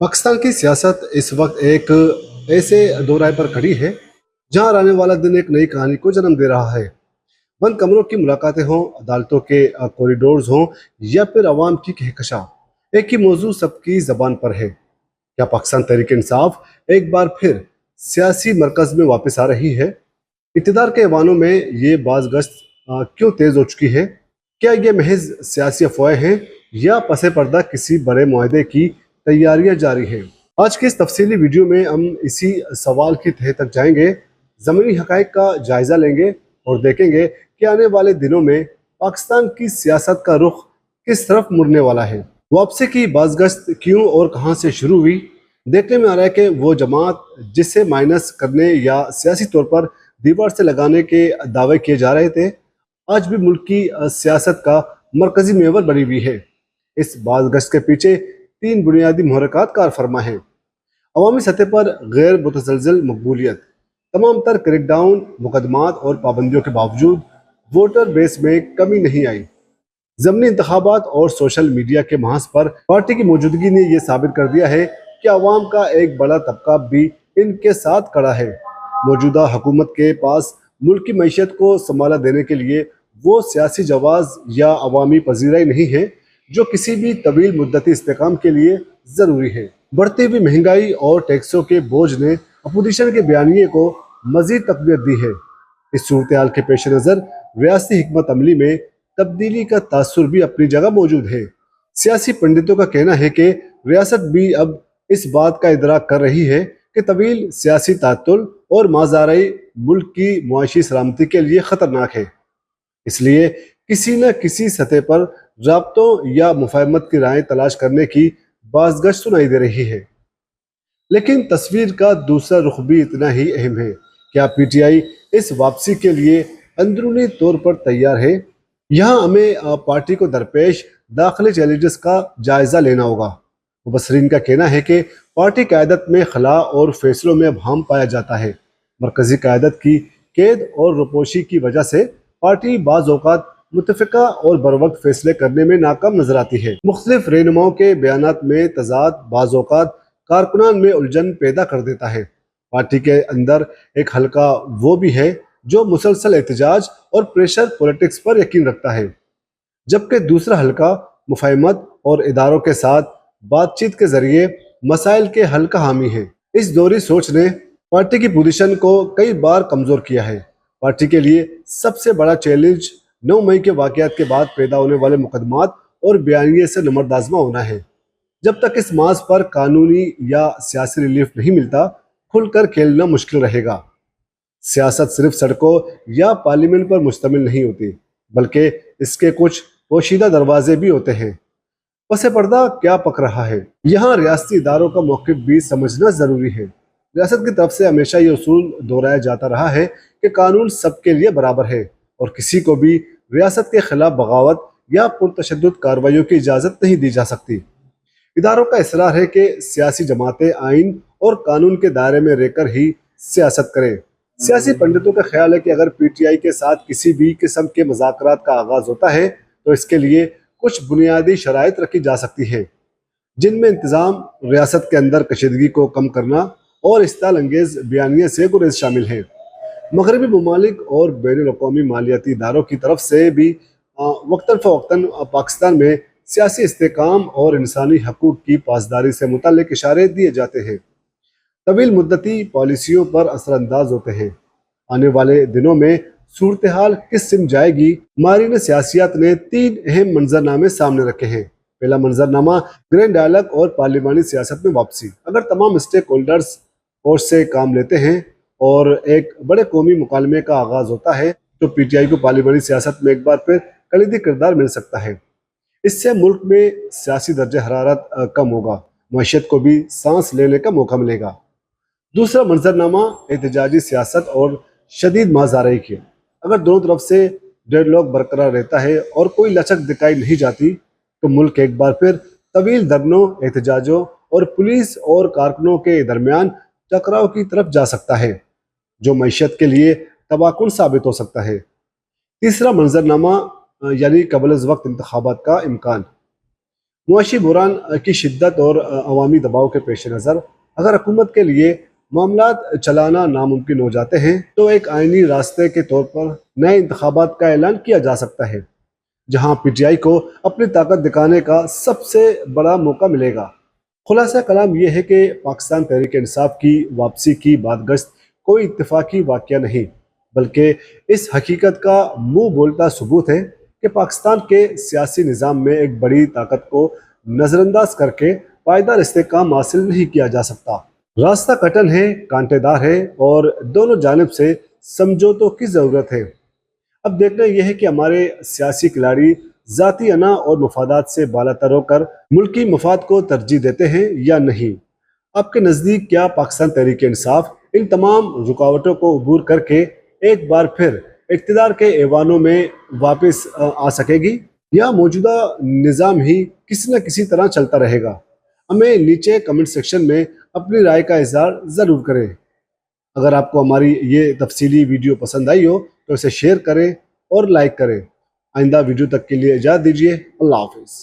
पाकिस्तान की सियासत इस वक्त एक ऐसे दौराहे पर खड़ी है जहां आने वाला दिन एक नई कहानी को जन्म दे रहा है। बंद कमरों की मुलाकातें हों, अदालतों के कॉरिडोर्स हों या फिर अवाम की कहकशां, एक ही मौजू सबकी जबान पर है। क्या पाकिस्तान तहरीक इंसाफ एक बार फिर सियासी मरकज में वापस आ रही है? इक़्तिदार के ऐवानों में ये बाज़गश्त क्यों तेज़ हो चुकी है? क्या ये महज सियासी अफवाहें हैं या पसे पर्दा किसी बड़े मुआहदे की तैयारियां जारी हैं? आज के इस तफसीली वीडियो में हम इसी सवाल की तह तक जाएंगे, ज़मीनी हक़ाइक़ का जायज़ा लेंगे और देखेंगे कि आने वाले दिनों में पाकिस्तान की सियासत का रुख किस तरफ मुड़ने वाला है। वापसी की बाज़गश्त क्यों और कहाँ से शुरू हुई? देखने में आ रहा है कि वो जमात जिसे माइनस करने या सियासी तौर पर दीवार से लगाने के दावे किए जा रहे थे, आज भी मुल्क की सियासत का मरकजी मेवर बनी हुई है। इस बाज़गश्त के पीछे तीन बुनियादी महरक़ात कार फरमा हैं। अवामी सतह पर गैर मुतज़लज़ल मकबूलियत, तमाम तर क्रैकडाउन, मुकदमात और पाबंदियों के बावजूद वोटर बेस में कमी नहीं आई। ज़मनी इंतखाबात और सोशल मीडिया के महाज पर पार्टी की मौजूदगी ने यह साबित कर दिया है कि अवाम का एक बड़ा तबका भी इनके साथ खड़ा है। मौजूदा हुकूमत के पास मुल्क की मईशत को संभाला देने के लिए वो सियासी जवाज़ या अवामी पजीराई नहीं है जो किसी भी तवील मुद्दती इस्तेकाम के लिए ज़रूरी है। बढ़ती हुई महंगाई और टैक्सों के बोझ ने अपोजिशन के बयानिए को मज़ीद तक़वियत दी है। इस सूरत हाल के पेश नज़र रियासती हिकमत अमली में तब्दीली का तासुर भी अपनी जगह मौजूद है। सियासी पंडितों का कहना है कि रियासत भी अब इस बात का इदराक कर रही है कि तवील सियासी तातुल और माज़ाराई मुल्क की मुआशी सलामती के लिए ख़तरनाक है। इसलिए किसी न किसी सतह पर राब्तों या मुफाहमत की राहें तलाश करने की बाज़गश्त सुनाई दे रही है। लेकिन तस्वीर का दूसरा रुख भी इतना ही अहम है। क्या PTI इस वापसी के लिए अंदरूनी तौर पर तैयार है? यहाँ हमें पार्टी को दरपेश दाखिली चैलेंजेस का जायज़ा लेना होगा। मुबसरीन का कहना है कि पार्टी क़यादत में खला और फैसलों में अभाम पाया जाता है। मरकज़ी क़यादत की कैद और रुपोशी की वजह से पार्टी बाज़ औक़ात मुतफ़िक़ा और बरवक्त फैसले करने में नाकाम नजर आती है। मुख्तलिफ रहनुमाओं के बयानात में तज़ाद बाज़ औक़ात कारकुनान में उलझन पैदा कर देता है। पार्टी के अंदर एक हल्का वो भी है जो मुसलसल एहतजाज और प्रेशर पॉलिटिक्स पर यकीन रखता है, जबकि दूसरा हल्का मुफाहमत और इदारों के साथ बातचीत के जरिए मसाइल के हल का हामी है। इस दोहरी सोच ने पार्टी की पोजीशन को कई बार कमज़ोर किया है। पार्टी के लिए सबसे बड़ा चैलेंज 9 मई के वाक़यात के बाद पैदा होने वाले मुकदमात और बयानिए से नमरदाज़मा होना है। जब तक इस मास पर कानूनी या सियासी रिलीफ नहीं मिलता, खुलकर खेलना मुश्किल रहेगा। सियासत सिर्फ सड़कों या पार्लियामेंट पर मुश्तमिल नहीं होती, बल्कि इसके कुछ पोशीदा दरवाजे भी होते हैं। पसे पर्दा क्या पक रहा है, यहाँ रियासती इदारों का मौक़िफ़ भी समझना ज़रूरी है। रियासत की तरफ से हमेशा ये उसूल दोहराया जाता रहा है कि कानून सबके लिए बराबर है और किसी को भी रियासत के खिलाफ बगावत या पुरतशद्दुद कार्रवाइयों की इजाज़त नहीं दी जा सकती। इदारों का इसरार है कि सियासी जमातें आइन और कानून के दायरे में रहकर ही सियासत करें। सियासी पंडितों का ख्याल है कि अगर PTI के साथ किसी भी किस्म के मुज़ाकरात का आगाज़ होता है तो इसके लिए कुछ बुनियादी शराइत रखी जा सकती है, जिनमें इंतज़ाम, रियासत के अंदर कशीदगी को कम करना और इस्ताल अंगेज़ बयानिए से गुरेज शामिल हैं। मगरबी ममालिक और बैनुल-अक़वामी मालियाती इदारों की तरफ से भी वक्तन फ़वक्तन पाकिस्तान में सियासी इस्तेहकाम और इंसानी हकूक़ की पासदारी से मुतल्लिक़ इशारे दिए जाते हैं। तवील मुद्दती पॉलिसियों पर असरअंदाज होते हैं। आने वाले दिनों में सूरत हाल किस सिम जाएगी, माहिरीन सियासियात ने 3 अहम मंजरनामे सामने रखे हैं। पहला मंजरनामा ग्रैंड डायलॉग और पार्लिमानी सियासत में वापसी। अगर तमाम स्टेक होल्डर्स होश से काम लेते हैं और एक बड़े कौमी मुकालमे का आगाज़ होता है तो PTI को पार्लिमानी सियासत में एक बार फिर कलीदी किरदार मिल सकता है। इससे मुल्क में सियासी दर्जे हरारत कम होगा, मईशत को भी सांस लेने का मौका मिलेगा। दूसरा मंजरनामा एहतजाजी सियासत और शदीद माज़ाराई की। अगर दोनों तरफ से डेडलॉक बरकरार रहता है और कोई लचक दिखाई नहीं जाती तो मुल्क एक बार फिर तवील धरनों, एहतजाजों और पुलिस और कारकुनों के दरमियान टकराव की तरफ जा सकता है, जो मईशत के लिए तबाहकुन साबित हो सकता है। तीसरा मंजरनामा यानी क़ब्ल अज़ वक्त इंतखाबात का इम्कान। معاشی بحران کی شدت اور عوامی دباؤ کے پیش نظر اگر حکومت کے لیے معاملات چلانا ناممکن ہو جاتے ہیں تو ایک آئینی راستے کے طور پر نئے انتخابات کا اعلان کیا جا سکتا ہے، جہاں پی ٹی آئی کو اپنی طاقت دکھانے کا سب سے بڑا موقع ملے گا۔ خلاصہ کلام یہ ہے کہ پاکستان تحریک انصاف کی واپسی کی بادگشت کوئی اتفاقی واقعہ نہیں، بلکہ اس حقیقت کا منہ بولتا ثبوت ہے کہ پاکستان کے سیاسی نظام میں ایک بڑی طاقت کو نظر انداز کر کے پائیدار استحکام حاصل نہیں کیا جا سکتا۔ راستہ کٹن ہے، کانٹے دار ہے اور دونوں جانب سے سمجھوتوں کی ضرورت ہے۔ اب دیکھنا یہ ہے کہ ہمارے سیاسی کھلاڑی ذاتی انا اور مفادات سے بالاتر ہو کر ملکی مفاد کو ترجیح دیتے ہیں یا نہیں۔ آپ کے نزدیک کیا پاکستان تحریک انصاف ان تمام رکاوٹوں کو عبور کر کے ایک بار پھر اقتدار کے ایوانوں میں واپس آ سکے گی، یا موجودہ نظام ہی کسی نہ کسی طرح چلتا رہے گا؟ ہمیں نیچے کمنٹ سیکشن میں اپنی رائے کا اظہار ضرور کریں۔ اگر آپ کو ہماری یہ تفصیلی ویڈیو پسند آئی ہو تو اسے شیئر کریں اور لائک کریں۔ آئندہ ویڈیو تک کے لیے اجازت دیجیے۔ اللہ حافظ۔